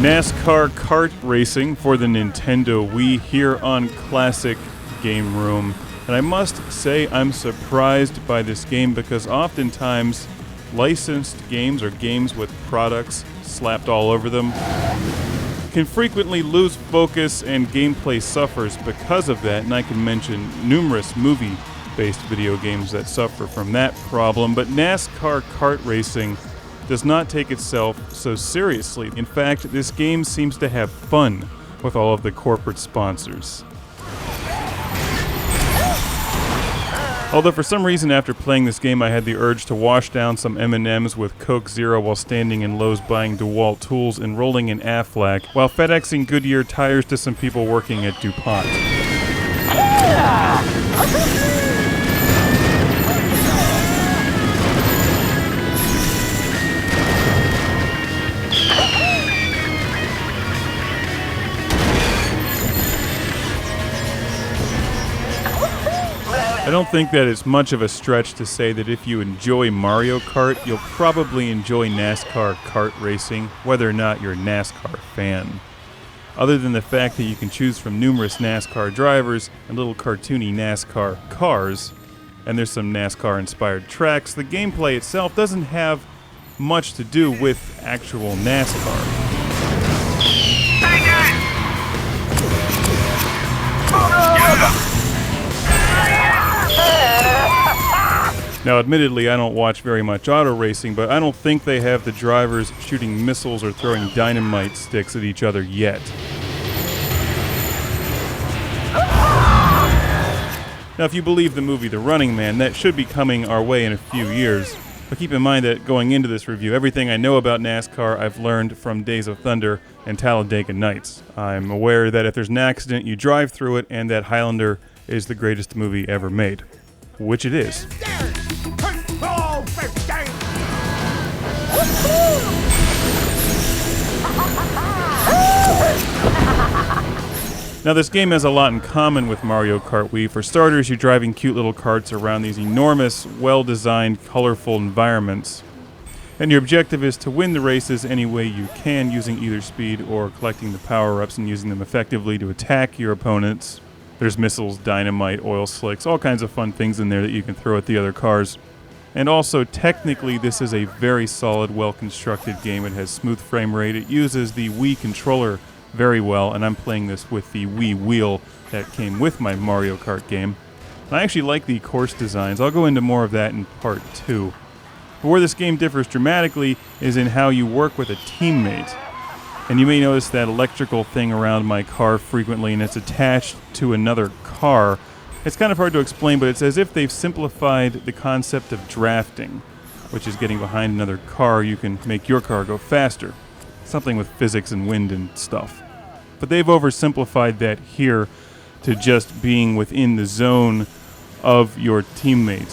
Nascar Kart Racing for the Nintendo Wii here on Classic Game Room. And I must say I'm surprised by this game because oftentimes licensed games or games with products slapped all over them can frequently lose focus and gameplay suffers because of that. And I can mention numerous movie-based video games that suffer from that problem. But NASCAR Kart Racing does not take itself so seriously. In fact, this game seems to have fun with all of the corporate sponsors. Although for some reason after playing this game I had the urge to wash down some M&Ms with Coke Zero while standing in Lowe's buying DeWalt tools and rolling in Aflac while FedExing Goodyear tires to some people working at DuPont. I don't think that it's much of a stretch to say that if you enjoy Mario Kart, you'll probably enjoy NASCAR Kart Racing, whether or not you're a NASCAR fan. Other than the fact that you can choose from numerous NASCAR drivers and little cartoony NASCAR cars, and there's some NASCAR-inspired tracks, the gameplay itself doesn't have much to do with actual NASCAR. Now, admittedly, I don't watch very much auto racing, but I don't think they have the drivers shooting missiles or throwing dynamite sticks at each other yet. Now, if you believe the movie The Running Man, that should be coming our way in a few years. But keep in mind that going into this review, everything I know about NASCAR I've learned from Days of Thunder and Talladega Nights. I'm aware that if there's an accident, you drive through it, and that Highlander is the greatest movie ever made. Which it is. Now, this game has a lot in common with Mario Kart Wii. For starters, you're driving cute little karts around these enormous, well-designed, colorful environments. And your objective is to win the races any way you can, using either speed or collecting the power-ups and using them effectively to attack your opponents. There's missiles, dynamite, oil slicks, all kinds of fun things in there that you can throw at the other cars. And also, technically, this is a very solid, well-constructed game. It has smooth frame rate. It uses the Wii controller very well, and I'm playing this with the Wii Wheel that came with my Mario Kart game. And I actually like the course designs. I'll go into more of that in part 2. But where this game differs dramatically is in how you work with a teammate. And you may notice that electrical thing around my car frequently, and it's attached to another car. It's kind of hard to explain, but it's as if they've simplified the concept of drafting, which is getting behind another car. You can make your car go faster. Something with physics and wind and stuff. But they've oversimplified that here to just being within the zone of your teammates.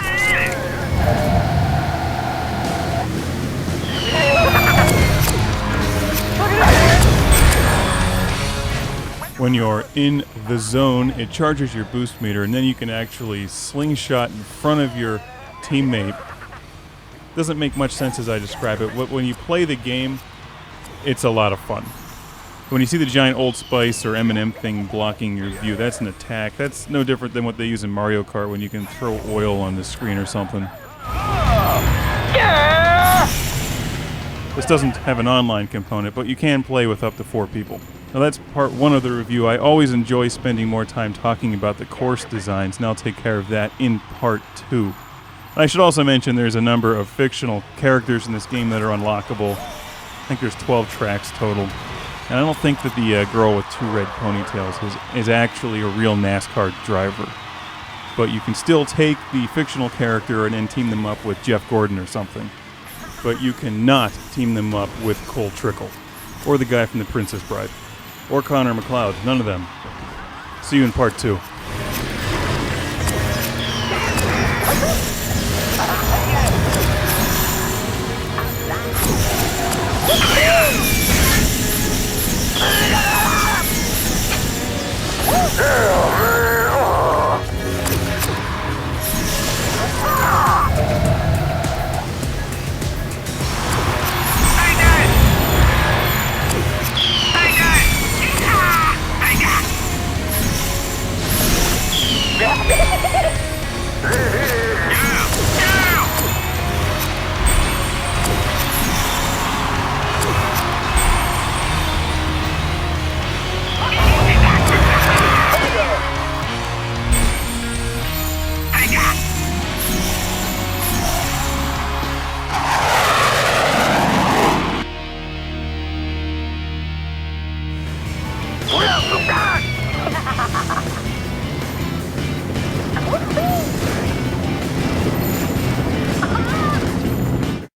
When you're in the zone, it charges your boost meter, and then you can actually slingshot in front of your teammate. Doesn't make much sense as I describe it. When you play the game, it's a lot of fun. When you see the giant Old Spice or M&M thing blocking your view, that's an attack. That's no different than what they use in Mario Kart when you can throw oil on the screen or something. This doesn't have an online component, but you can play with up to 4 people. Now that's part 1 of the review. I always enjoy spending more time talking about the course designs, and I'll take care of that in part 2. I should also mention there's a number of fictional characters in this game that are unlockable. I think there's 12 tracks total. And I don't think that the girl with 2 red ponytails is actually a real NASCAR driver. But you can still take the fictional character and then team them up with Jeff Gordon or something. But you cannot team them up with Cole Trickle, or the guy from The Princess Bride, or Connor McLeod. None of them. See you in part 2. Oh, God!